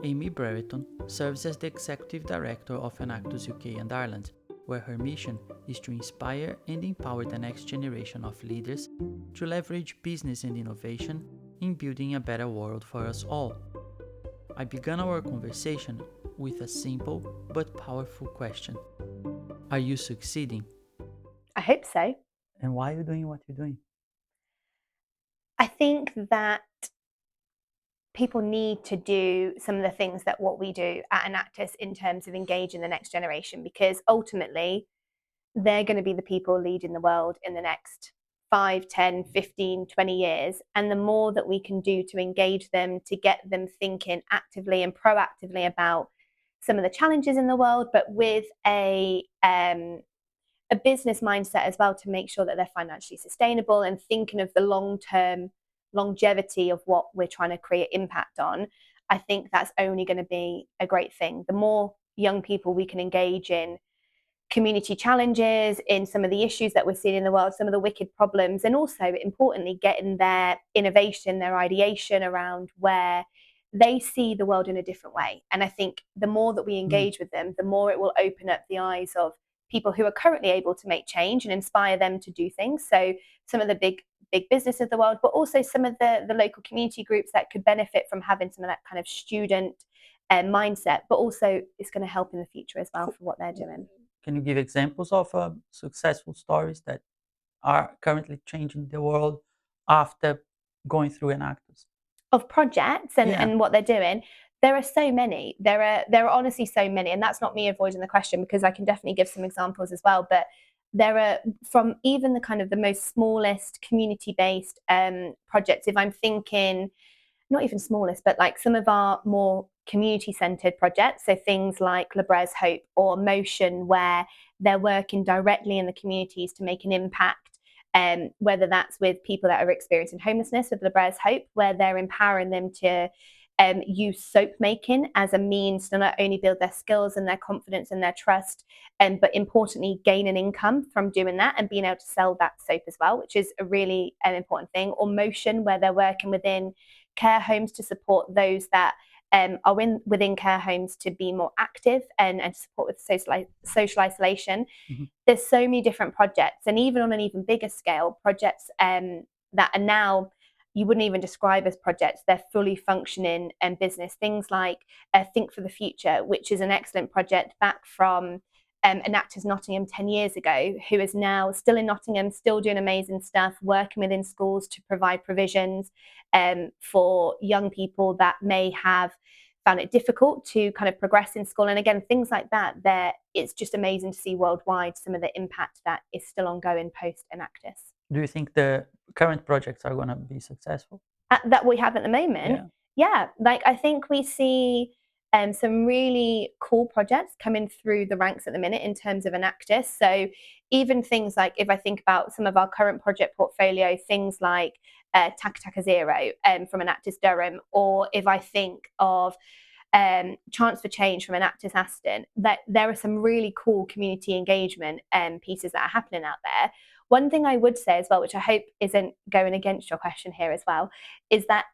Amy Brereton serves as the Executive Director of Enactus UK and Ireland, where her mission is to inspire and empower the next generation of leaders to leverage business and innovation in building a better world for us all. I began our conversation with a simple but powerful question. Are you succeeding? I hope so. And why are you doing what you're doing? I think that people need to do some of the things that what we do at Enactus in terms of engaging the next generation, because ultimately they're going to be the people leading the world in the next 5, 10, 15, 20 years. And the more that we can do to engage them, to get them thinking actively and proactively about some of the challenges in the world, but with a business mindset as well, to make sure that they're financially sustainable and thinking of the long-term longevity of what we're trying to create impact on, I think that's only going to be a great thing. The more young people we can engage in community challenges, in some of the issues that we're seeing in the world, some of the wicked problems, and also importantly getting their innovation, their ideation around where they see the world in a different way. And I think the more that we engage with them, the more it will open up the eyes of people who are currently able to make change and inspire them to do things. So some of the big business of the world, but also some of the local community groups that could benefit from having some of that kind of student mindset, but also it's going to help in the future as well for what they're doing. Can you give examples of successful stories that are currently changing the world after going through Enactus? Of projects and, Yeah. and what they're doing, there are so many. There are honestly so many, and that's not me avoiding the question, because I can definitely give some examples as well. But there are, from even the kind of the most smallest community-based projects. If I'm thinking, not even smallest, but like some of our more community-centered projects, so things like Lebrere's Hope or Motion, where they're working directly in the communities to make an impact. Whether that's with people that are experiencing homelessness with Lebrere's Hope, where they're empowering them to use soap making as a means to not only build their skills and their confidence and their trust, but importantly gain an income from doing that and being able to sell that soap as well, which is a really important thing. Or Motion, where they're working within care homes to support those that are within care homes to be more active and support with social isolation. Mm-hmm. There's so many different projects, and even on an even bigger scale, projects that are now, you wouldn't even describe as projects. They're fully functioning business. Things like Think for the Future, which is an excellent project back from Enactus Nottingham 10 years ago, who is now still in Nottingham, still doing amazing stuff, working within schools to provide provisions for young people that may have found it difficult to kind of progress in school. And again, things like that, it's just amazing to see worldwide some of the impact that is still ongoing post Enactus. Do you think the current projects are going to be successful? That we have at the moment, yeah. Like I think we see some really cool projects coming through the ranks at the minute in terms of Enactus. So even things like, if I think about some of our current project portfolio, things like Taka Taka Zero from Enactus Durham, or if I think of Chance for Change from Enactus Aston, that there are some really cool community engagement pieces that are happening out there. One thing I would say as well, which I hope isn't going against your question here as well, is that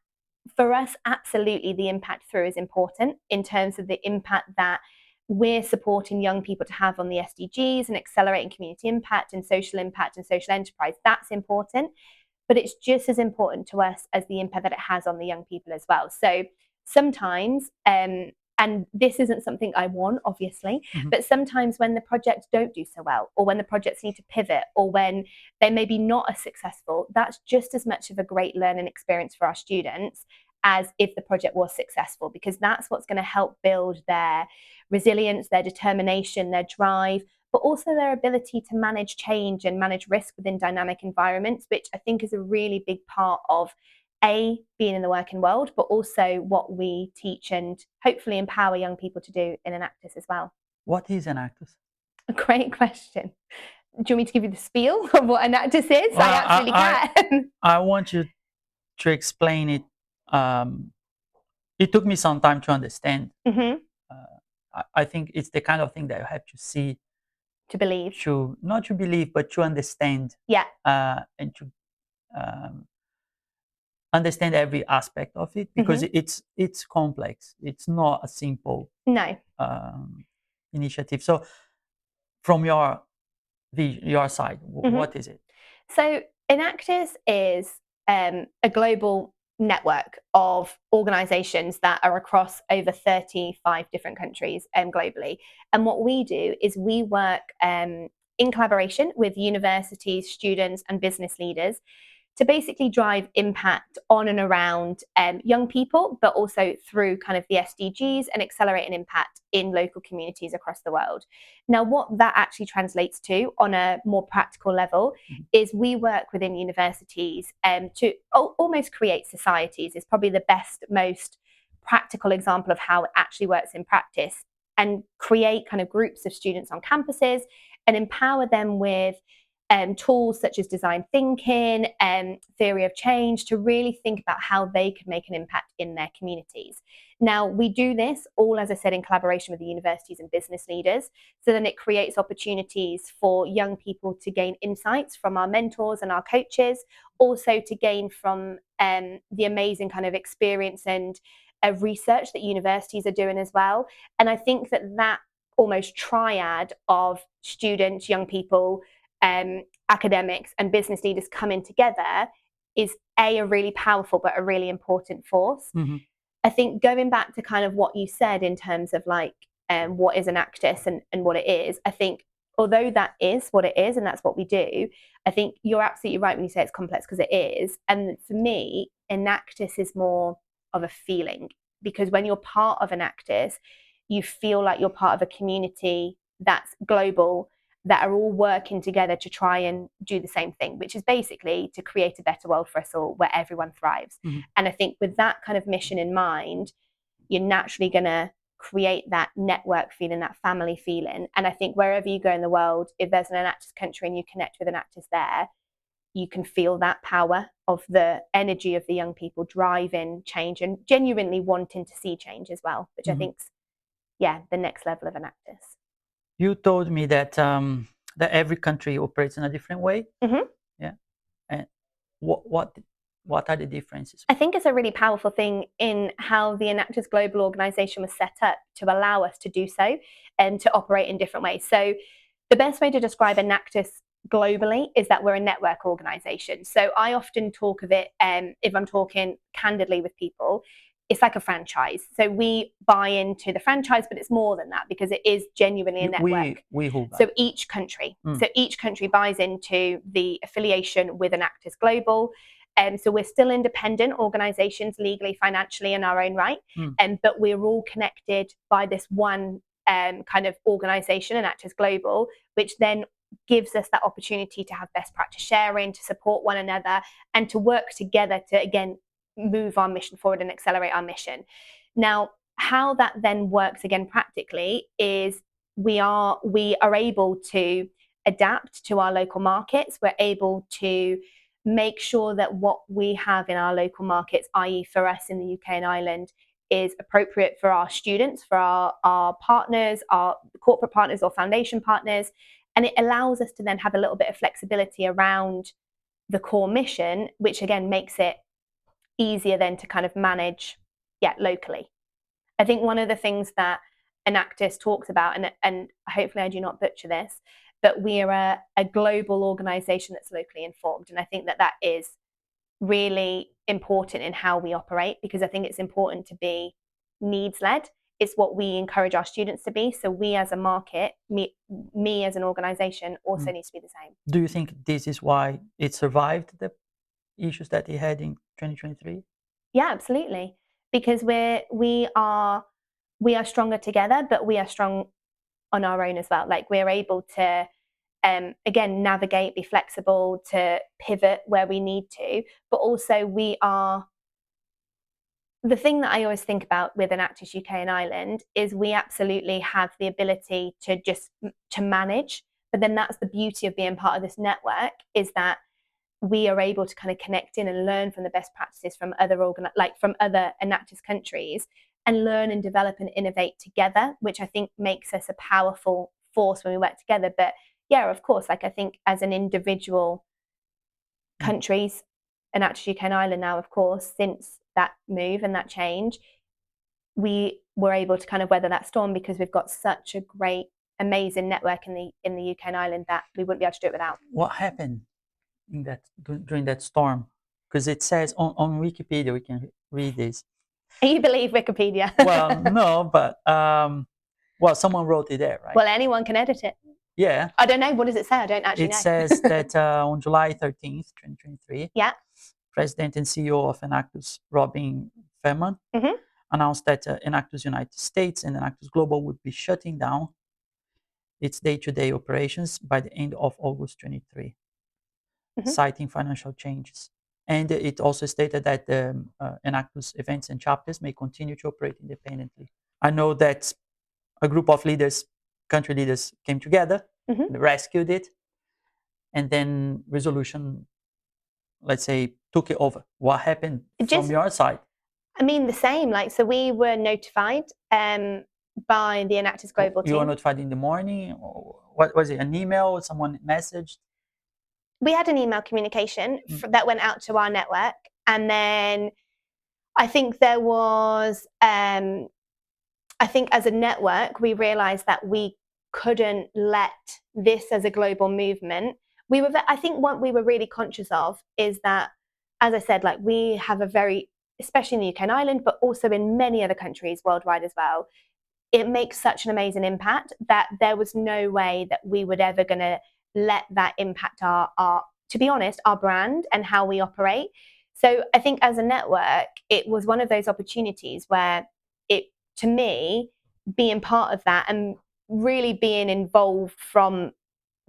for us, absolutely the impact through is important in terms of the impact that we're supporting young people to have on the SDGs and accelerating community impact and social enterprise. That's important, but it's just as important to us as the impact that it has on the young people as well. So sometimes, and this isn't something I want, obviously, but sometimes when the projects don't do so well, or when the projects need to pivot, or when they may be not as successful, that's just as much of a great learning experience for our students as if the project was successful, because that's what's going to help build their resilience, their determination, their drive, but also their ability to manage change and manage risk within dynamic environments, which I think is a really big part of being in the working world, but also what we teach and hopefully empower young people to do in Enactus as well. What is Enactus? A great question. Do you want me to give you the spiel of what Enactus is? Well, I absolutely can. I want you to explain it. It took me some time to understand. I think it's the kind of thing that you have to see To believe. Not to believe, but to understand. Yeah. And to understand every aspect of it, because it's complex. It's not a simple No. initiative. So from your side, what is it? So Enactus is a global network of organizations that are across over 35 different countries globally. And what we do is we work in collaboration with universities, students, and business leaders to basically drive impact on and around young people, but also through kind of the SDGs, and accelerate an impact in local communities across the world. Now, what that actually translates to on a more practical level is we work within universities to almost create societies, is probably the best, most practical example of how it actually works in practice, and create kind of groups of students on campuses and empower them with tools such as design thinking and theory of change to really think about how they can make an impact in their communities. Now, we do this all, as I said, in collaboration with the universities and business leaders. So then it creates opportunities for young people to gain insights from our mentors and our coaches, also to gain from the amazing kind of experience and research that universities are doing as well. And I think that almost triad of students, young people, academics, and business leaders coming together is a really powerful but a really important force. I think going back to kind of what you said in terms of like what is Enactus and what it is, I think although that is what it is and that's what we do, I think you're absolutely right when you say it's complex, because it is. And for me, Enactus is more of a feeling, because when you're part of Enactus, you feel like you're part of a community that's global, that are all working together to try and do the same thing, which is basically to create a better world for us all where everyone thrives. And I think with that kind of mission in mind, you're naturally going to create that network feeling, that family feeling. And I think wherever you go in the world, if there's an Enactus country and you connect with Enactus there, you can feel that power of the energy of the young people driving change and genuinely wanting to see change as well, which I think's, the next level of Enactus. You told me that that every country operates in a different way. Yeah, and what are the differences? I think it's a really powerful thing in how the Enactus Global Organisation was set up to allow us to do so and to operate in different ways. So the best way to describe Enactus globally is that we're a network organisation. So I often talk of it, if I'm talking candidly with people, it's like a franchise. So we buy into the franchise, but it's more than that, because it is genuinely a network. We who buy? So each country buys into the affiliation with Enactus Global. So we're still independent organisations, legally, financially, in our own right, but we're all connected by this one kind of organisation, Enactus Global, which then gives us that opportunity to have best practice sharing, to support one another, and to work together to, again, move our mission forward and accelerate our mission. Now, how that then works again practically is we are able to adapt to our local markets. We're able to make sure that what we have in our local markets, i.e. for us in the UK and Ireland, is appropriate for our students, for our partners, our corporate partners or foundation partners. And it allows us to then have a little bit of flexibility around the core mission, which again makes it easier then to kind of manage locally. I think one of the things that Enactus talks about, and hopefully I do not butcher this, but we are a global organisation that's locally informed. And I think that is really important in how we operate, because I think it's important to be needs-led. It's what we encourage our students to be. So we as a market, me as an organisation also needs to be the same. Do you think this is why it survived the issues that it had in 2023? Yeah, absolutely. Because we are stronger together, but we are strong on our own as well. Like, we're able to again navigate, be flexible, to pivot where we need to, but also we are. The thing that I always think about with Enactus UK and Ireland is we absolutely have the ability to just to manage, but then that's the beauty of being part of this network, is that we are able to kind of connect in and learn from the best practices from other from other Enactus countries, and learn and develop and innovate together, which I think makes us a powerful force when we work together. But yeah, of course, like I think as an individual countries, Enactus UK and Ireland now, of course, since that move and that change, we were able to kind of weather that storm because we've got such a great, amazing network in the UK and Ireland that we wouldn't be able to do it without. What happened in that during that storm? Because it says on Wikipedia, we can read this. You believe Wikipedia? Well, no, but well, someone wrote it there, right? Well, anyone can edit it. Yeah. I don't know. What does it say? I don't actually know. It says that on July 13th, 2023, yeah, President and CEO of Enactus, Robin Feynman, mm-hmm. announced that Enactus United States and Enactus Global would be shutting down its day-to-day operations by the end of August 23, mm-hmm. citing financial changes. And it also stated that the Enactus events and chapters may continue to operate independently. I know that a group of leaders, country leaders, came together, mm-hmm. rescued it, and then resolution, let's say, took it over. What happened from your side? I mean, the same. Like, so we were notified by the Enactus Global team. You were notified in the morning? Or what was it? An email? Someone messaged? We had an email communication that went out to our network, and then I think there was. I think as a network, we realized that we couldn't let this as a global movement. I think what we were really conscious of is that, as I said, like we have a very, especially in the UK and Ireland, but also in many other countries worldwide as well, it makes such an amazing impact that there was no way that we would ever going to let that impact our, to be honest, our brand and how we operate. So I think as a network, it was one of those opportunities where it, to me, being part of that and really being involved from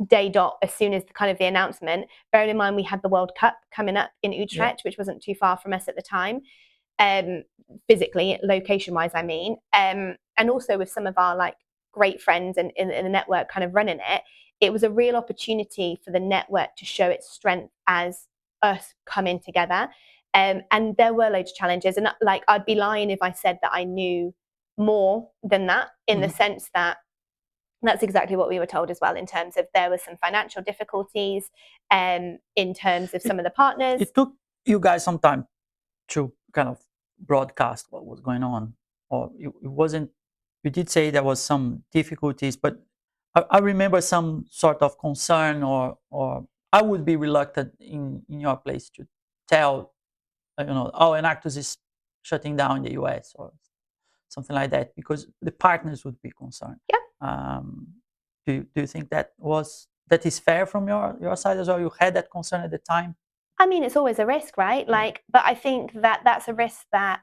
day dot as soon as the announcement, bearing in mind we had the World Cup coming up in Utrecht, which wasn't too far from us at the time, physically, location-wise, I mean, and also with some of our like great friends in the network kind of running it, it was a real opportunity for the network to show its strength as us coming together. And there were loads of challenges, and like I'd be lying if I said that I knew more than that, in the sense that that's exactly what we were told as well, in terms of there were some financial difficulties, in terms of some of the partners. It took you guys some time to kind of broadcast what was going on, or it wasn't. You did say there was some difficulties, but I remember some sort of concern, or I would be reluctant in your place to tell, Enactus is shutting down in the US or something like that, because the partners would be concerned. Yeah. Do you think that is fair from your side as well? You had that concern at the time? I mean, it's always a risk, right? Like, but I think that that's a risk that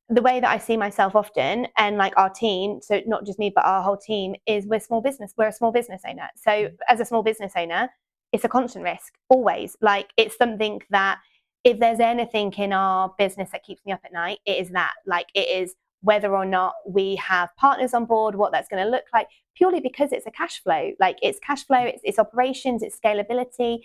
the way that I see myself often, and like our team, so not just me, but our whole team, is we're a small business owner. So as a small business owner, it's a constant risk, always. Like, it's something that if there's anything in our business that keeps me up at night, it is that. Like, it is whether or not we have partners on board, what that's going to look like, purely because it's a cash flow. Like, it's cash flow, it's operations, it's scalability.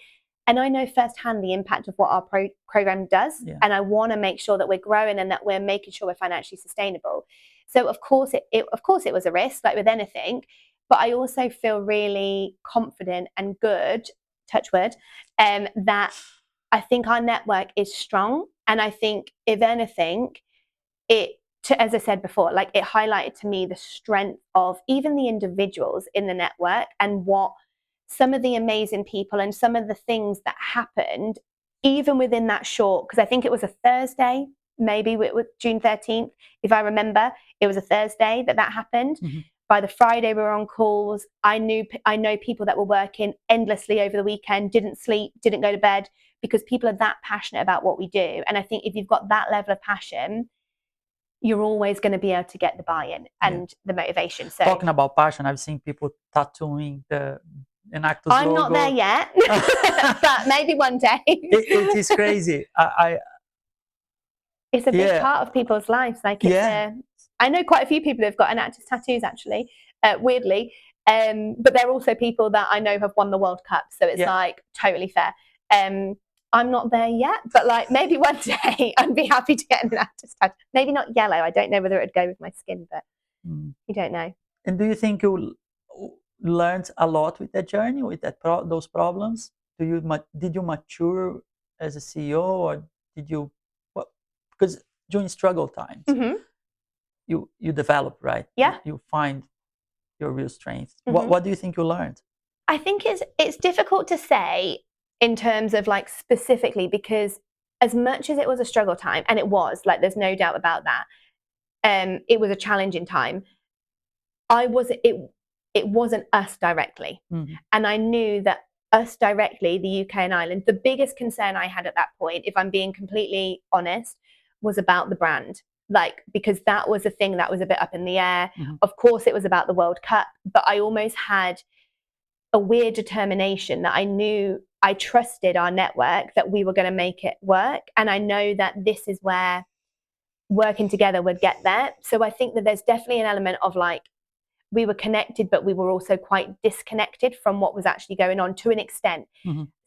And I know firsthand the impact of what our program does. Yeah. And I want to make sure that we're growing and that we're making sure we're financially sustainable. So of course it was a risk, like with anything, but I also feel really confident and good, touch wood, that I think our network is strong. And I think if anything, as I said before, like it highlighted to me the strength of even the individuals in the network, and what some of the amazing people and some of the things that happened, even within that short, because I think it was a Thursday, maybe with June 13th, if I remember, it was a Thursday that happened. Mm-hmm. By the Friday, we were on calls. I know people that were working endlessly over the weekend, didn't sleep, didn't go to bed, because people are that passionate about what we do. And I think if you've got that level of passion, you're always going to be able to get the buy-in and the motivation. So, talking about passion, I've seen people tattooing the Enactus I'm logo. Not there yet, but maybe one day. It is crazy. It's a big part of people's lives. Like, I know quite a few people who've got Enactus tattoos, actually, weirdly. But they're also people that I know have won the World Cup, so it's like totally fair. I'm not there yet, but like maybe one day I'd be happy to get an Enactus tattoo. Maybe not yellow. I don't know whether it would go with my skin, but you don't know. And do you think you learned a lot with that journey, with those problems? Did you mature as a CEO, or did you? Well, because during struggle times, you develop, right? Yeah. You find your real strength. Mm-hmm. What do you think you learned? I think it's difficult to say in terms of like specifically, because as much as it was a struggle time, and it was, like, there's no doubt about that, it was a challenging time. It wasn't us directly. And I knew that us directly, the UK and Ireland, the biggest concern I had at that point, if I'm being completely honest, was about the brand. Like, because that was a thing that was a bit up in the air. Of course, it was about the World Cup, but I almost had a weird determination that I knew I trusted our network, that we were going to make it work. And I know that this is where working together would get there. So I think that there's definitely an element of like, we were connected, but we were also quite disconnected from what was actually going on to an extent.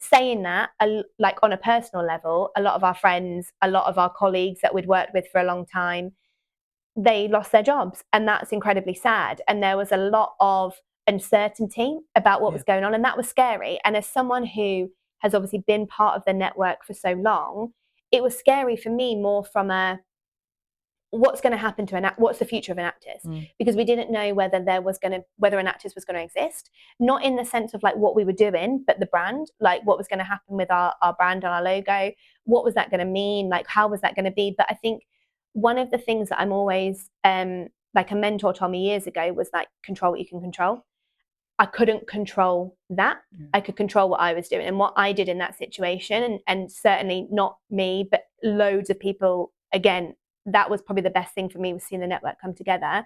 Saying that, like on a personal level, a lot of our friends, a lot of our colleagues that we'd worked with for a long time, they lost their jobs, and that's incredibly sad. And there was a lot of uncertainty about what was going on, and that was scary. And as someone who has obviously been part of the network for so long, it was scary for me more from a, what's going to happen to what's the future of Enactus? Because we didn't know whether Enactus was going to exist, not in the sense of like what we were doing, but the brand, like what was going to happen with our brand and our logo. What was that going to mean? Like, how was that going to be? But I think one of the things that I'm always, like a mentor told me years ago, was like, control what you can control. I couldn't control that. I could control what I was doing and what I did in that situation. And certainly not me, but loads of people. Again, that was probably the best thing for me, was seeing the network come together,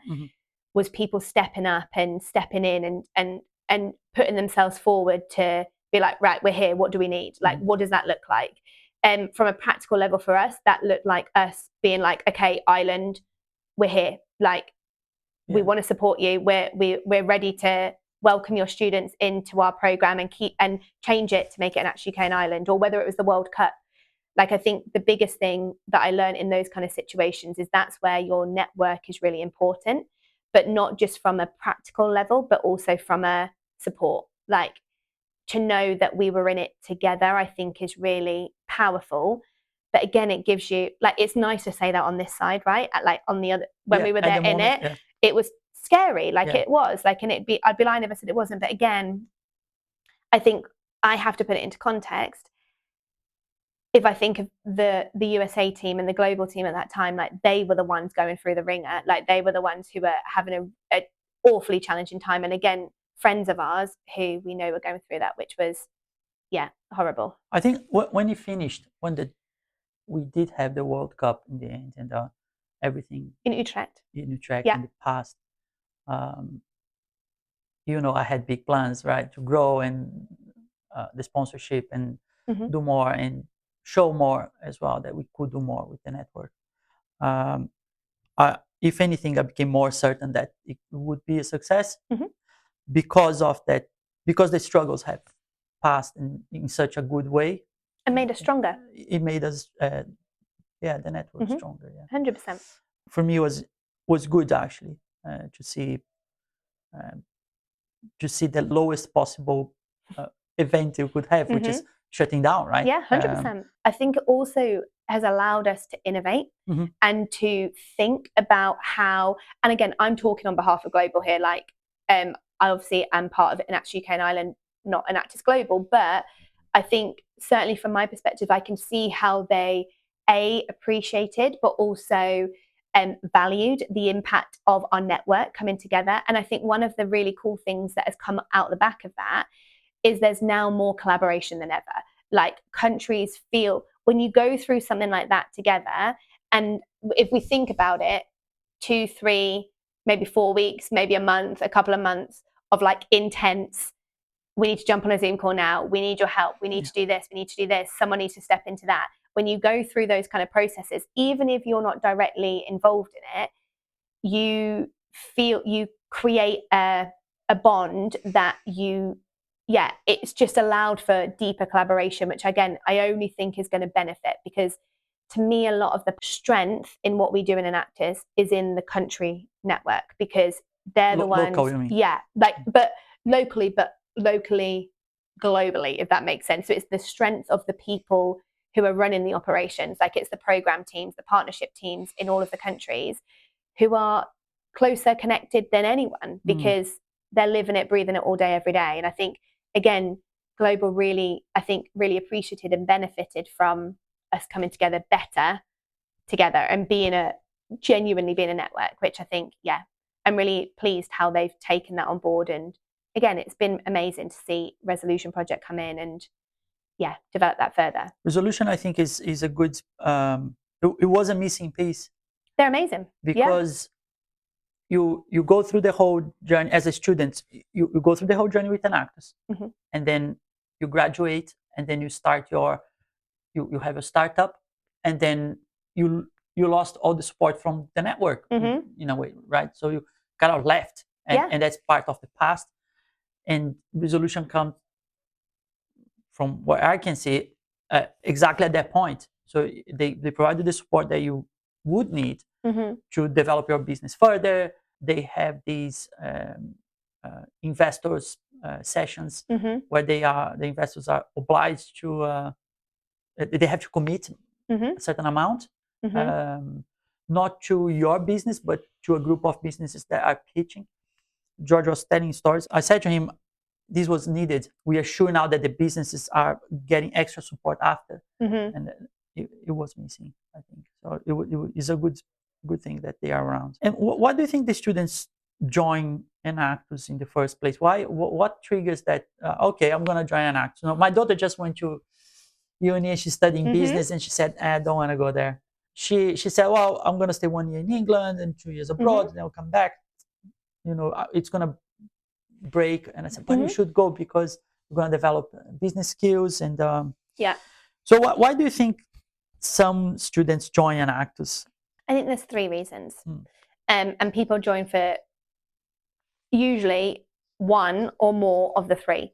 was people stepping up and stepping in and putting themselves forward to be like, right, we're here. What do we need? Like, what does that look like? And from a practical level for us, that looked like us being like, okay, Ireland, we're here. Like, we want to support you. We're ready to welcome your students into our program and change it to make it Enactus UK and Ireland, or whether it was the World Cup. Like, I think the biggest thing that I learned in those kind of situations is that's where your network is really important, but not just from a practical level, but also from a support. Like, to know that we were in it together, I think is really powerful. But again, it gives you, like, it's nice to say that on this side, right? Like on the other, when we were there in it, it was scary. Like it was like, and I'd be lying if I said it wasn't. But again, I think I have to put it into context. If I think of the USA team and the global team at that time, like, they were the ones going through the ringer. Like, they were the ones who were having a awfully challenging time. And again, friends of ours who we know were going through that, which was, horrible. I think when you finished, we did have the World Cup in the end, and everything in Utrecht in the past. I had big plans, right, to grow and the sponsorship and do more and show more as well, that we could do more with the network. If anything, I became more certain that it would be a success because of that, because the struggles have passed in such a good way. And made us stronger. It made us, the network stronger. 100%. For me, was good actually to see the lowest possible event you could have, which is shutting down, right? Yeah, 100%. I think it also has allowed us to innovate and to think about how, and again, I'm talking on behalf of Global here, like, I obviously am part of Enactus UK and Ireland, not Enactus Global, but I think certainly from my perspective, I can see how they appreciated, but also valued the impact of our network coming together. And I think one of the really cool things that has come out the back of that is there's now more collaboration than ever. Like, countries feel, when you go through something like that together, and if we think about it, 2, 3, maybe 4 weeks, maybe a month, a couple of months of like intense, we need to jump on a Zoom call now, we need your help, we need to do this, we need to do this, someone needs to step into that. When you go through those kind of processes, even if you're not directly involved in it, you create a bond that it's just allowed for deeper collaboration, which again, I only think is going to benefit, because to me, a lot of the strength in what we do in Enactus is in the country network, because they're the ones, local, you mean? but locally, globally, if that makes sense. So it's the strength of the people who are running the operations. Like it's the program teams, the partnership teams in all of the countries who are closer connected than anyone because they're living it, breathing it all day, every day. And I think, again, Global really appreciated and benefited from us coming together better together and genuinely being a network, which I think, I'm really pleased how they've taken that on board. And again, it's been amazing to see Resolution Project come in and develop that further. Resolution, I think, is a good, it was a missing piece. They're amazing. Because you go through the whole journey as a student, you go through the whole journey with Enactus, and then you graduate, and then you start you have a startup, and then you lost all the support from the network in a way, right? So you kind of left, and that's part of the past. And Resolution comes, from what I can see, exactly at that point. So they provided the support that you would need to develop your business further. They have these investors sessions where the investors are obliged to they have to commit a certain amount, not to your business, but to a group of businesses that are pitching. George was telling stories. I said to him, this was needed. We are sure now that the businesses are getting extra support after, and it was missing, I think. So it is a good thing that they are around. And what do you think the students join Enactus in the first place? Why? What triggers that? Okay, I'm gonna join Enactus. My daughter just went to uni and she's studying business, and she said, I don't want to go there. She said, well, I'm gonna stay 1 year in England and 2 years abroad, and then I'll come back. It's gonna break. And I said, but you should go because you're gonna develop business skills. And so why do you think some students join Enactus? I think there's 3 reasons. And people join for usually one or more of the 3.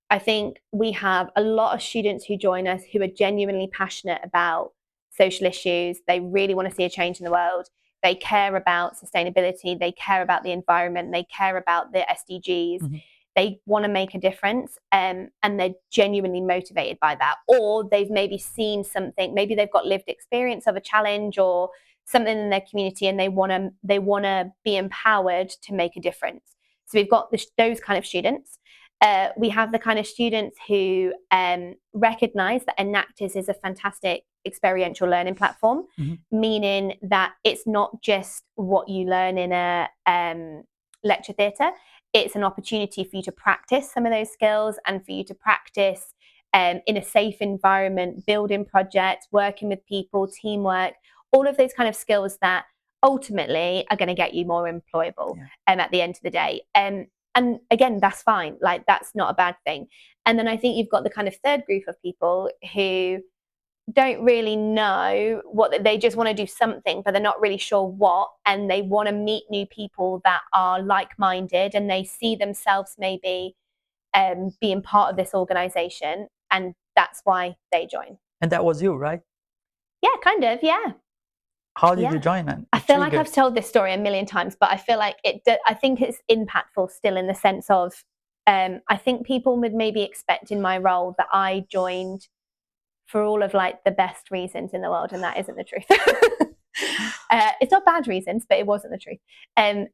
I think we have a lot of students who join us who are genuinely passionate about social issues. They really want to see a change in the world. They care about sustainability. They care about the environment. They care about the SDGs. They want to make a difference, and they're genuinely motivated by that. Or they've maybe seen something. Maybe they've got lived experience of a challenge or something in their community, and they want to be empowered to make a difference. So we've got those kind of students. We have the kind of students who recognize that Enactus is a fantastic experiential learning platform, meaning that it's not just what you learn in a lecture theatre. It's an opportunity for you to practice some of those skills and for you to practice in a safe environment, building projects, working with people, teamwork, all of those kind of skills that ultimately are going to get you more employable at the end of the day. And again, that's fine. Like, that's not a bad thing. And then I think you've got the kind of third group of people who don't really know what, they just want to do something, but they're not really sure what, and they want to meet new people that are like-minded, and they see themselves maybe being part of this organization, and that's why they join. And that was you, right? Yeah, kind of, yeah. How did you join then? I feel like I've told this story a million times, but I feel like I think it's impactful still, in the sense of I think people would maybe expect in my role that I joined for all of like the best reasons in the world, and that isn't the truth. It's not bad reasons, but it wasn't the truth.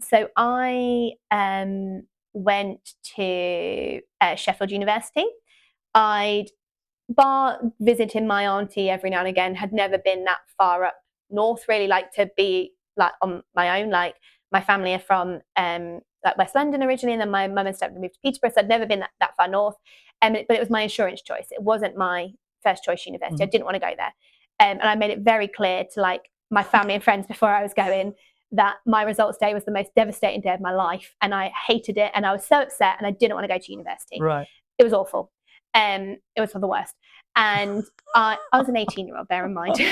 So I went to Sheffield University. I'd visited my auntie every now and again, had never been that far up north, really, like to be like on my own. Like, my family are from like West London originally, and then my mum and stepdad moved to Peterborough, so I'd never been that far north. But it was my insurance choice. It wasn't my first choice university. I didn't want to go there. And I made it very clear to like my family and friends before I was going that my results day was the most devastating day of my life, and I hated it, and I was so upset, and I didn't want to go to university. Right. It was awful. It was for the worst. And I was an 18-year-old, bear in mind. So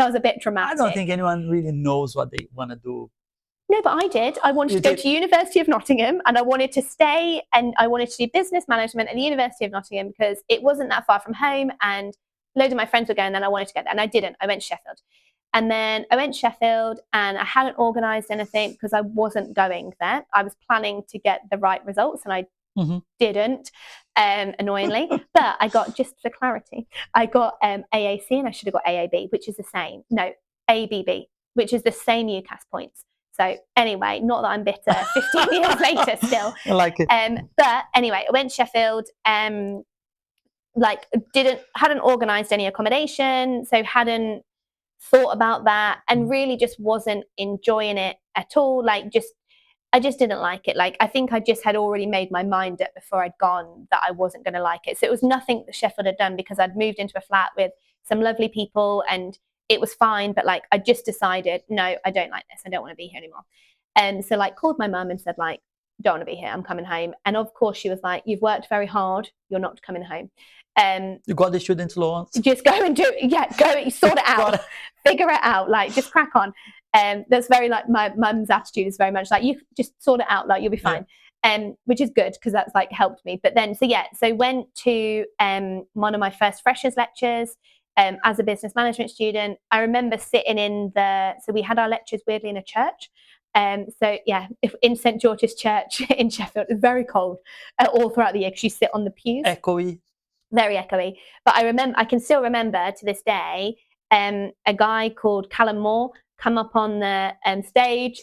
I was a bit dramatic. I don't think anyone really knows what they want to do. No, but I did. I wanted to go to University of Nottingham, and I wanted to stay, and I wanted to do business management at the University of Nottingham because it wasn't that far from home, and a load of my friends were going, and I wanted to go there, and I didn't. I went to Sheffield. And then I went to Sheffield, and I hadn't organised anything because I wasn't going there. I was planning to get the right results, and I didn't. annoyingly. But I got, just for clarity, I got AAC, and I should have got AAB, which is the same. No, ABB, which is the same UCAS points. So anyway, not that I'm bitter 15 years later still. I like it. But anyway, I went to Sheffield, hadn't organised any accommodation, so hadn't thought about that, and really just wasn't enjoying it at all. I just didn't like it. I think I just had already made my mind up before I'd gone that I wasn't going to like it. So it was nothing that Sheffield had done, because I'd moved into a flat with some lovely people and it was fine. But I just decided, no, I don't like this. I don't want to be here anymore. And so called my mum and said, don't want to be here. I'm coming home. And of course she was like, you've worked very hard. You're not coming home. You got the students' loans. Just go and do it. Yeah, go sort it out. Figure it out. Just crack on. That's very my mum's attitude is very much you just sort it out. You'll be fine. Which is good, because that's helped me. But then so went to one of my first freshers lectures as a business management student. I remember sitting so we had our lectures weirdly in a church. In St George's Church in Sheffield. It's very cold all throughout the year, because you sit on the pews. Echoey. Very echoey. But I can still remember to this day a guy called Callum Moore come up on the stage,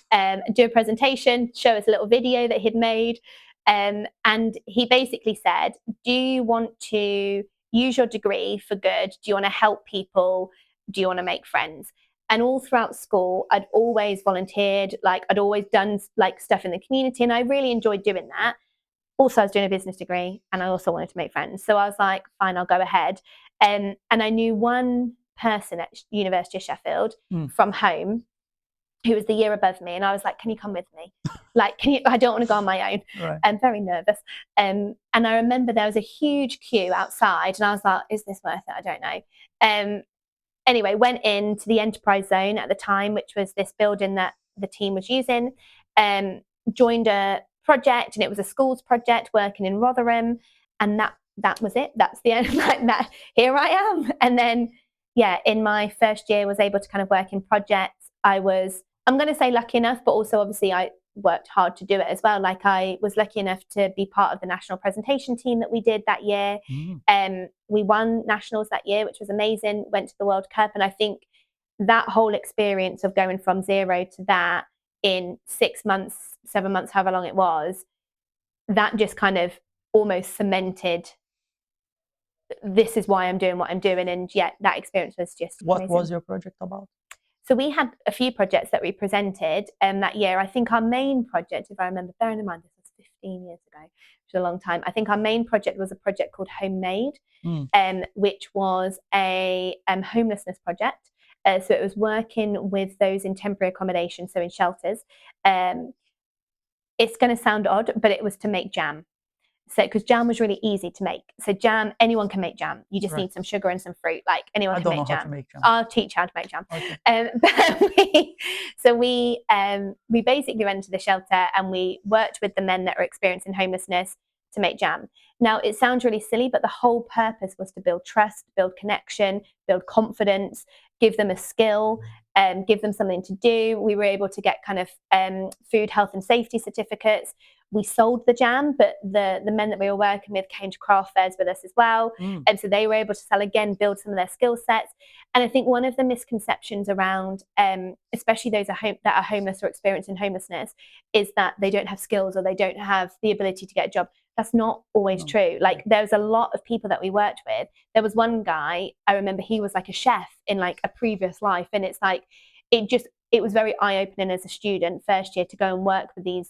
do a presentation, show us a little video that he'd made, and he basically said, do you want to use your degree for good? Do you want to help people? Do you want to make friends? And all throughout school, I'd always volunteered. I'd always done stuff in the community, and I really enjoyed doing that. Also, I was doing a business degree, and I also wanted to make friends. So I was like, fine, I'll go ahead. And I knew one person at University of Sheffield from home who was the year above me. And I was like, can you come with me? I don't want to go on my own. Right. I'm very nervous. And I remember there was a huge queue outside, and I was like, is this worth it? I don't know. Anyway, went into the Enterprise Zone at the time, which was this building that the team was using, joined a project, and it was a schools project working in Rotherham, and that was it. That's the end. That, here I am. And then in my first year was able to kind of work in projects. I'm going to say lucky enough, but also obviously I worked hard to do it as well. I was lucky enough to be part of the national presentation team that we did that year. We won nationals that year, which was amazing. Went to the World Cup, and I think that whole experience of going from zero to that in 6 months, 7 months, however long it was, that just kind of almost cemented, this is why I'm doing what I'm doing. And that experience was just What amazing. was your project about? So we had a few projects that we presented that year. I think our main project, if I remember, bearing in mind this was 15 years ago, which is a long time, I think our main project was a project called Homemade, which was a homelessness project. So it was working with those in temporary accommodation, so in shelters. It's going to sound odd, but it was to make jam. So, because jam was really easy to make. So jam, anyone can make jam. You just need some sugar and some fruit. Anyone can make jam. How to make jam. I'll teach you how to make jam. Okay. We basically went to the shelter, and we worked with the men that are experiencing homelessness to make jam. Now, it sounds really silly, but the whole purpose was to build trust, build connection, build confidence, give them a skill, give them something to do. We were able to get kind of food, health and safety certificates. We sold the jam, but the men that we were working with came to craft fairs with us as well. And so they were able to sell again, build some of their skill sets. And I think one of the misconceptions around, especially those that are homeless or experiencing homelessness, is that they don't have skills or they don't have the ability to get a job. That's not always true. There's a lot of people that we worked with. There was one guy, I remember he was like a chef in a previous life. And it's it was very eye-opening as a student first year to go and work with these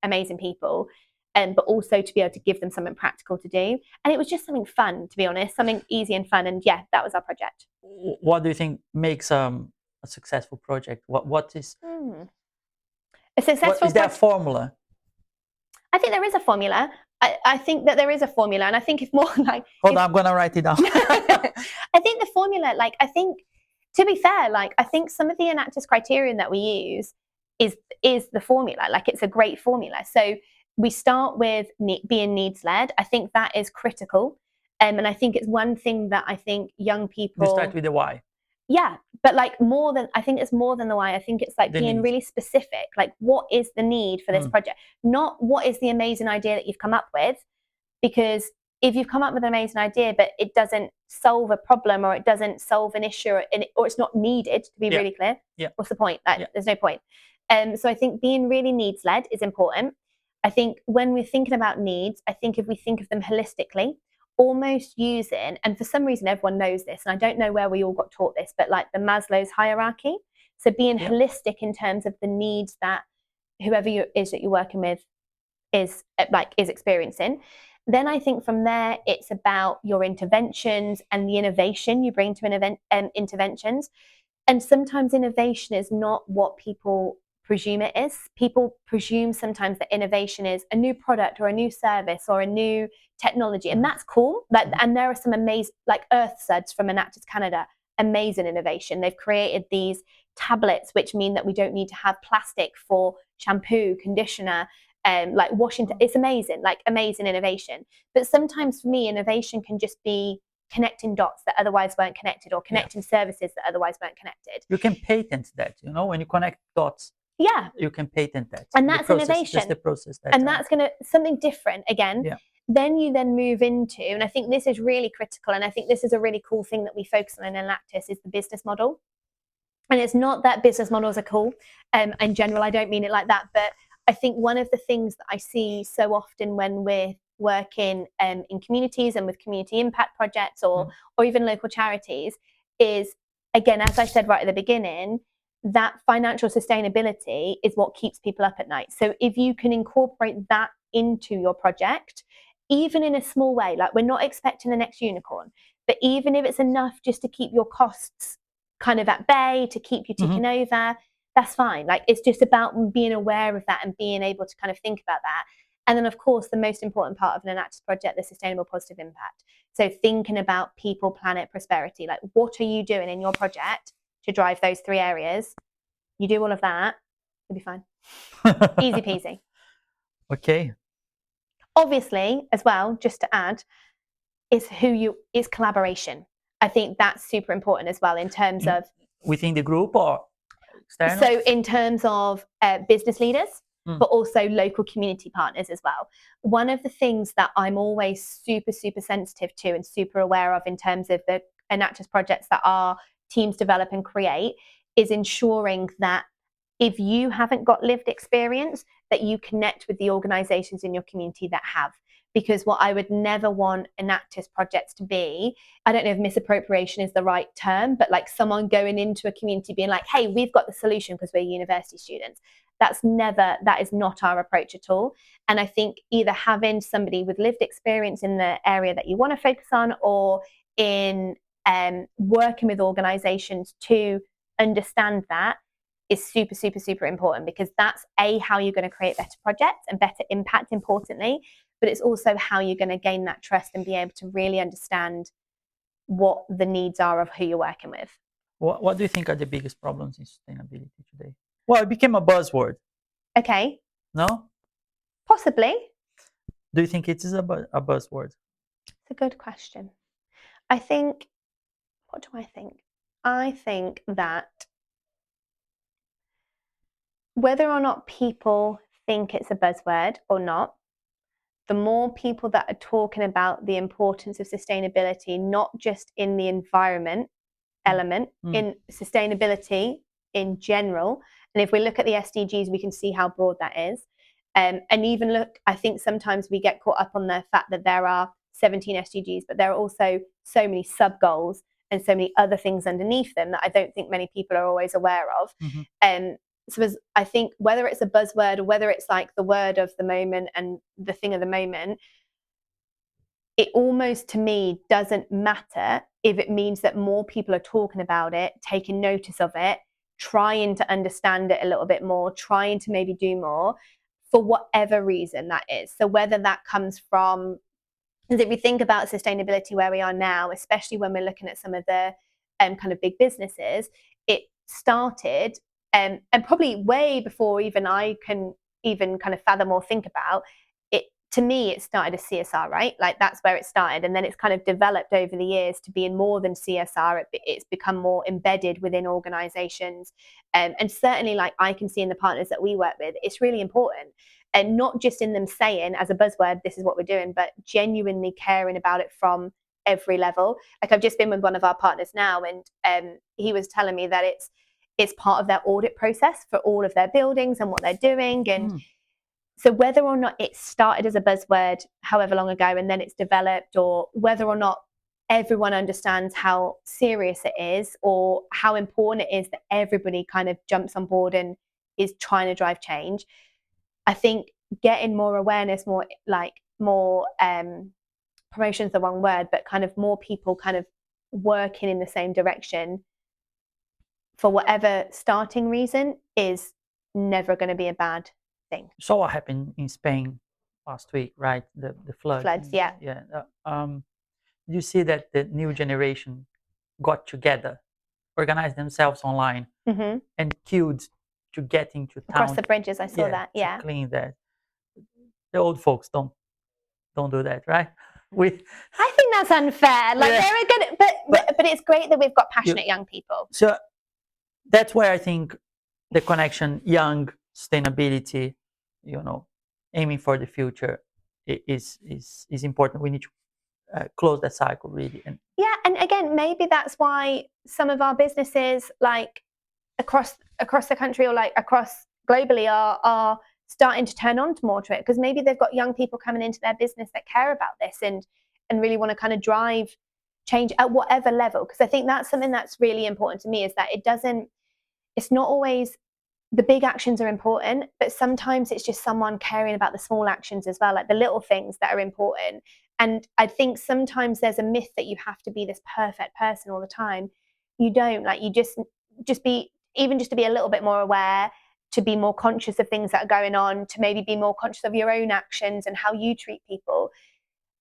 amazing people, but also to be able to give them something practical to do. And it was just something fun, to be honest, something easy and fun. And that was our project. What do you think makes a successful project? What is a successful? Is there a formula? I think there is a formula. I think that there is a formula, and I think it's more like. Hold on, I'm gonna write it down. I think the formula, I think, to be fair, I think some of the Enactus criterion that we use is the formula. It's a great formula. So we start with being needs led. I think that is critical, and I think it's one thing that I think young people. We start with the why. Yeah, but I think it's more than the why. I think it's being really specific. What is the need for this project? Not what is the amazing idea that you've come up with, because if you've come up with an amazing idea, but it doesn't solve a problem or it doesn't solve an issue or it's not needed, to be really clear, what's the point? There's no point. So I think being really needs-led is important. I think when we're thinking about needs, I think if we think of them holistically, almost using, and for some reason everyone knows this, and I don't know where we all got taught this, but like the Maslow's hierarchy. So being holistic in terms of the needs that whoever is that you're working with is experiencing. Then I think from there, it's about your interventions and the innovation you bring to interventions. And sometimes innovation is not what people presume it is. People presume sometimes that innovation is a new product or a new service or a new technology, and that's cool. And there are some amazing, like Earthsuds from Enactus Canada, amazing innovation. They've created these tablets, which mean that we don't need to have plastic for shampoo, conditioner, like washing. It's amazing, like amazing innovation. But sometimes for me, innovation can just be connecting dots that otherwise weren't connected, or connecting services that otherwise weren't connected. You can patent that, when you connect dots. Yeah, you can patent that, and that's innovation. That's the process. And that's going to something different again. Then you then move into, and I think this is really critical, and I think this is a really cool thing that we focus on in Enactus, is the business model. And it's not that business models are cool. In general, I don't mean it like that, but I think one of the things that I see so often when we're working in communities and with community impact projects or even local charities is, again, as I said right at the beginning, that financial sustainability is what keeps people up at night. So if you can incorporate that into your project, even in a small way, like we're not expecting the next unicorn, but even if it's enough just to keep your costs kind of at bay, to keep you ticking over, that's fine. Like it's just about being aware of that and being able to kind of think about that. And then, of course, the most important part of an Enactus project, the sustainable positive impact. So thinking about people, planet, prosperity, like what are you doing in your project to drive those three areas? You do all of that, you'll be fine. Easy peasy. Okay. Obviously, as well, just to add, is collaboration. I think that's super important as well in terms of within the group or external. So in terms of business leaders, but also local community partners as well. One of the things that I'm always super, super sensitive to and super aware of in terms of the Enactus projects that our teams develop and create is ensuring that if you haven't got lived experience, that you connect with the organisations in your community that have. Because what I would never want Enactus projects to be, I don't know if misappropriation is the right term, but like someone going into a community being like, hey, we've got the solution because we're university students. That is not our approach at all. And I think either having somebody with lived experience in the area that you want to focus on, or in working with organisations to understand that, is super, super, super important, because that's how you're going to create better projects and better impact, importantly, but it's also how you're going to gain that trust and be able to really understand what the needs are of who you're working with. What do you think are the biggest problems in sustainability today? Well, it became a buzzword. Okay. No? Possibly. Do you think it is a buzzword? It's a good question. What do I think? I think that whether or not people think it's a buzzword or not, the more people that are talking about the importance of sustainability, not just in the environment element, in sustainability in general. And if we look at the SDGs, we can see how broad that is. And even look, I think sometimes we get caught up on the fact that there are 17 SDGs, but there are also so many sub-goals and so many other things underneath them that I don't think many people are always aware of. So I think whether it's a buzzword or whether it's like the word of the moment and the thing of the moment, it almost, to me, doesn't matter if it means that more people are talking about it, taking notice of it, trying to understand it a little bit more, trying to maybe do more, for whatever reason that is. So whether that comes from, because if we think about sustainability where we are now, especially when we're looking at some of the kind of big businesses, it started, and probably way before even I can even kind of fathom or think about it. To me, it started as CSR, right? Like that's where it started, and then it's kind of developed over the years to being more than CSR. It's become more embedded within organisations, and certainly, like I can see in the partners that we work with, it's really important. and not just in them saying as a buzzword, this is what we're doing, but genuinely caring about it from every level. Like I've just been with one of our partners now, and he was telling me that it's part of their audit process for all of their buildings and what they're doing. And so whether or not it started as a buzzword however long ago and then it's developed, or whether or not everyone understands how serious it is or how important it is that everybody kind of jumps on board and is trying to drive change, I think getting more awareness, more promotion's the wrong word, but kind of more people kind of working in the same direction for whatever starting reason is never going to be a bad thing. So what happened in Spain last week, right? The floods, yeah. You see that the new generation got together, organized themselves online, and queued to get into town across the bridges. I saw that. Yeah, to clean that. The old folks don't do that, right? I think that's unfair. Like they're good, but it's great that we've got passionate young people. So that's where I think the connection, young sustainability, aiming for the future is important. We need to close that cycle really. And again, maybe that's why some of our businesses, like across the country or like across globally, are starting to turn on to more to it, because maybe they've got young people coming into their business that care about this and really want to kind of drive change at whatever level. Because I think that's something that's really important to me, is that it's not always the big actions are important, but sometimes it's just someone caring about the small actions as well, like the little things that are important. And I think sometimes there's a myth that you have to be this perfect person all the time. You don't. Like you just be, even just to be a little bit more aware, to be more conscious of things that are going on, to maybe be more conscious of your own actions and how you treat people.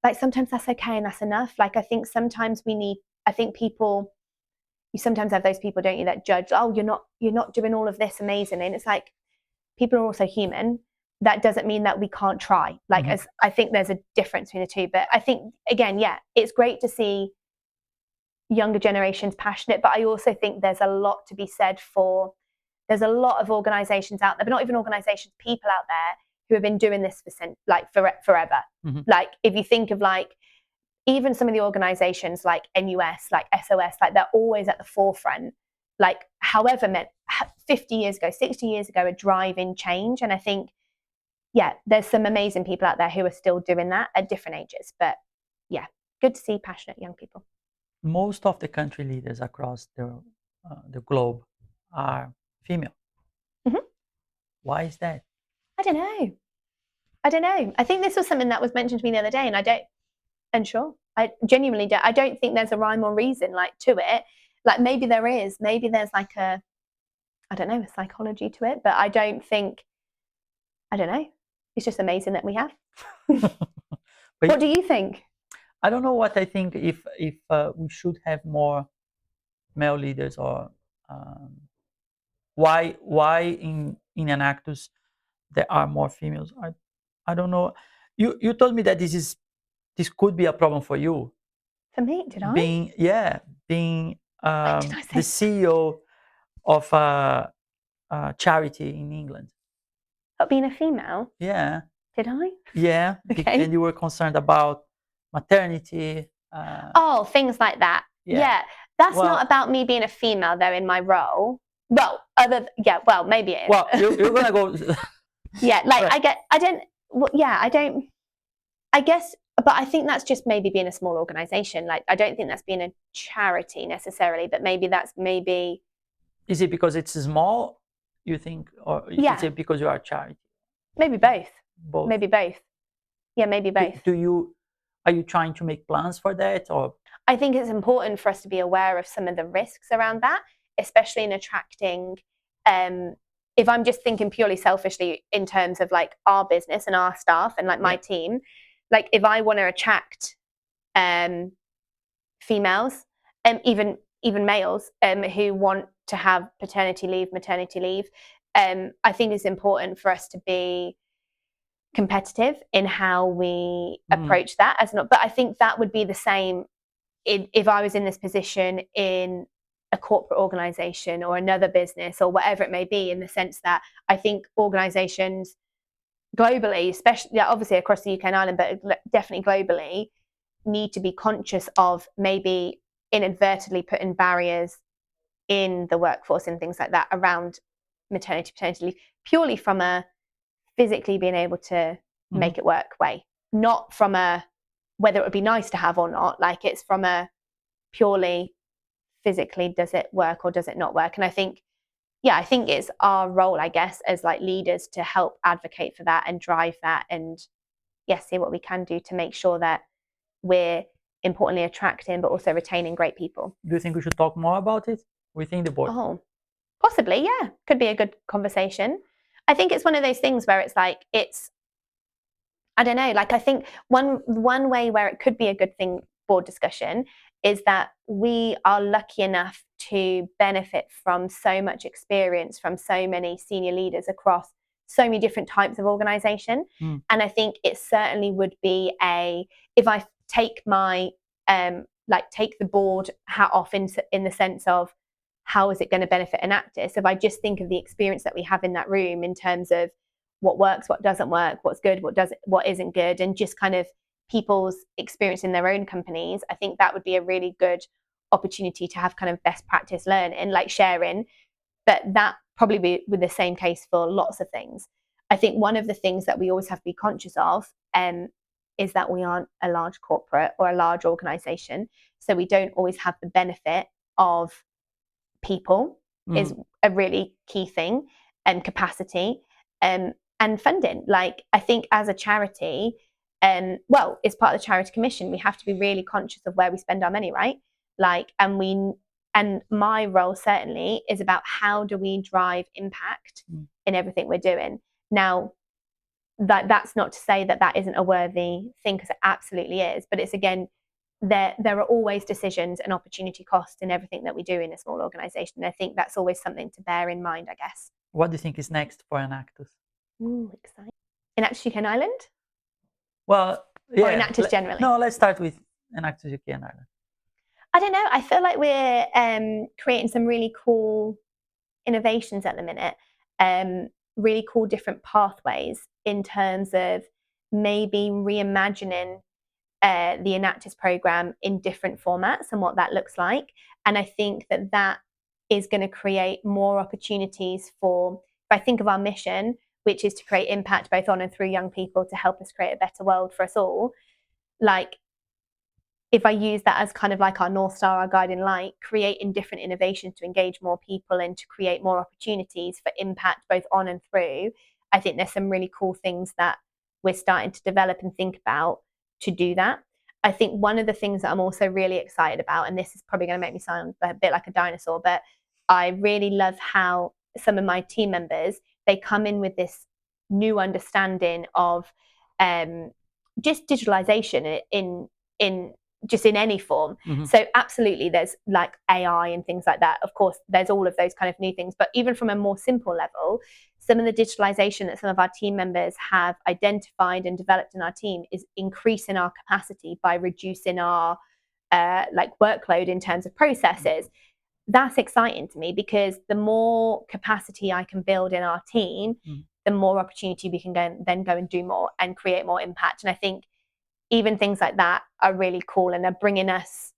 Like sometimes that's okay and that's enough. Like I think sometimes people, you sometimes have those people, don't you, that judge, oh, you're not doing all of this amazingly. And it's like, people are also human. That doesn't mean that we can't try. Like, as I think there's a difference between the two. But I think, again, it's great to see younger generations passionate, but I also think there's a lot to be said for, there's a lot of organizations out there, but not even organizations, people out there who have been doing this for forever. Like if you think of like even some of the organizations like NUS, like SOS, like they're always at the forefront, like however 50 years ago, 60 years ago, are driving change. And I think, there's some amazing people out there who are still doing that at different ages. But good to see passionate young people. Most of the country leaders across the globe are female. Why is that? I don't know. I think this was something that was mentioned to me the other day, and I genuinely don't. I don't think there's a rhyme or reason to it. Like maybe there is. Maybe there's like a psychology to it. But I don't know. It's just amazing that we have. What do you think? I don't know what I think. If we should have more male leaders, or why in Enactus there are more females. I don't know. You told me that this could be a problem for you. For me, did I? Being the CEO of a charity in England. But being a female? Yeah. Did I? Yeah. Okay. And you were concerned about maternity. Things like that. Yeah. That's not about me being a female though in my role. Well, maybe it is. Well, you're gonna go. I guess, but I think that's just maybe being a small organization. Like, I don't think that's being a charity necessarily, but maybe that's maybe. Is it because it's small, you think, or is it because you are a charity? Maybe both. Maybe both. Yeah, maybe both. Are you trying to make plans for that, or? I think it's important for us to be aware of some of the risks around that, especially in attracting. If I'm just thinking purely selfishly in terms of like our business and our staff and like my team, like if I want to attract females, even males who want to have paternity leave, maternity leave, I think it's important for us to be competitive in how we approach that. But I think that would be the same if I was in this position in a corporate organization or another business or whatever it may be, in the sense that I think organizations globally, especially obviously across the UK and Ireland, but definitely globally, need to be conscious of maybe inadvertently putting barriers in the workforce and things like that around maternity, paternity leave, purely from a physically being able to make it work way, not from a whether it would be nice to have or not. Like, it's from a purely physically, does it work or does it not work? And I think it's our role, I guess, as like leaders to help advocate for that and drive that, and see what we can do to make sure that we're importantly attracting but also retaining great people. Do you think we should talk more about it within the board? Oh, possibly, yeah. Could be a good conversation. I think it's one of those things where it's like, I don't know, like, I think one way where it could be a good thing board discussion is that we are lucky enough to benefit from so much experience from so many senior leaders across so many different types of organization. And I think it certainly would be if I take my take the board hat off in the sense of how is it going to benefit Enactus, if I just think of the experience that we have in that room in terms of what works, what doesn't work, what's good, what isn't good, and just kind of people's experience in their own companies, I think that would be a really good opportunity to have kind of best practice learning, like sharing. But that probably be with the same case for lots of things. I think one of the things that we always have to be conscious of is that we aren't a large corporate or a large organization, so we don't always have the benefit of people is a really key thing, and capacity and funding. Like, I think as a charity, it's part of the charity commission, we have to be really conscious of where we spend our money, right? Like, and my role certainly is about how do we drive impact in everything we're doing. Now, that's not to say that isn't a worthy thing, because it absolutely is, but it's, again, there are always decisions and opportunity costs in everything that we do in a small organization. And I think that's always something to bear in mind, I guess. What do you think is next for Enactus? Ooh, exciting. Enactus UK and Ireland? Well, yeah. Or Enactus generally? No, let's start with Enactus UK and Ireland. I don't know. I feel like we're creating some really cool innovations at the minute. Really cool different pathways in terms of maybe reimagining the Enactus program in different formats and what that looks like. And I think that is going to create more opportunities for, if I think of our mission, which is to create impact both on and through young people to help us create a better world for us all. Like, if I use that as kind of like our North Star, our guiding light, creating different innovations to engage more people and to create more opportunities for impact both on and through, I think there's some really cool things that we're starting to develop and think about to do that. I think one of the things that I'm also really excited about, and this is probably going to make me sound a bit like a dinosaur, but I really love how some of my team members, they come in with this new understanding of just digitalization in any form. So absolutely, there's like AI and things like that. Of course, there's all of those kind of new things, but even from a more simple level, some of the digitalization that some of our team members have identified and developed in our team is increasing our capacity by reducing our workload in terms of processes. That's exciting to me, because the more capacity I can build in our team, the more opportunity we can then go and do more and create more impact. And I think even things like that are really cool, and they're bringing us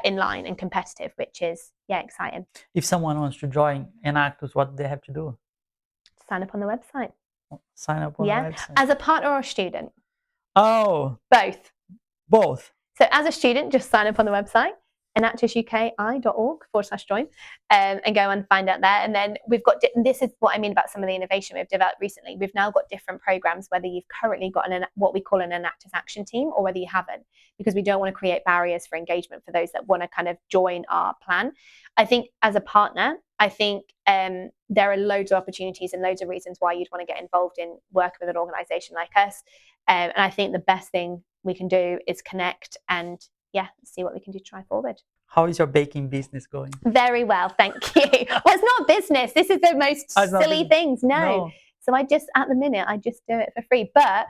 in line and competitive, which is exciting. If someone wants to join Enactus, what do they have to do? Sign up on the website. Sign up on the website. As a partner or a student? Oh, both. So as a student, just sign up on the website, enactusuki.org/join, and go and find out there. And then we've got, this is what I mean about some of the innovation we've developed recently. We've now got different programs, whether you've currently got what we call an Enactus action team, or whether you haven't, because we don't want to create barriers for engagement for those that want to kind of join our plan. I think as a partner, I think there are loads of opportunities and loads of reasons why you'd want to get involved in working with an organization like us. And I think the best thing we can do is connect and see what we can do to try forward. How is your baking business going? Very well, thank you. Well, it's not business. This is the most silly things. No. So at the minute, I just do it for free. But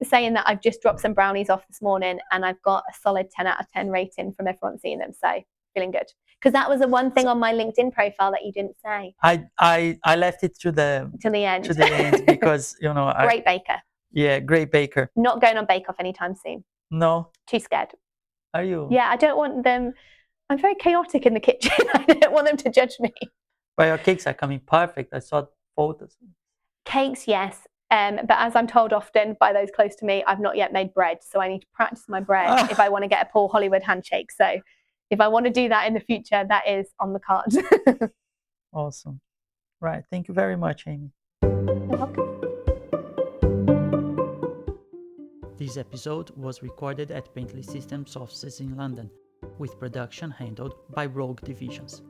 saying that, I've just dropped some brownies off this morning, and I've got a solid 10 out of 10 rating from everyone seeing them. So feeling good. Because that was the one thing on my LinkedIn profile that you didn't say. I left it to the end. To the end because, you know, Great baker. Yeah, great baker. Not going on Bake Off anytime soon. No. Too scared. Are you? Yeah, I don't want them. I'm very chaotic in the kitchen. I don't want them to judge me. But your cakes are coming perfect. I saw photos. Cakes, yes. But as I'm told often by those close to me, I've not yet made bread. So I need to practice my bread if I want to get a Paul Hollywood handshake. So if I want to do that in the future, that is on the cards. Awesome. Right. Thank you very much, Amy. You're welcome. This episode was recorded at Bentley Systems offices in London, with production handled by Rogue Divisions.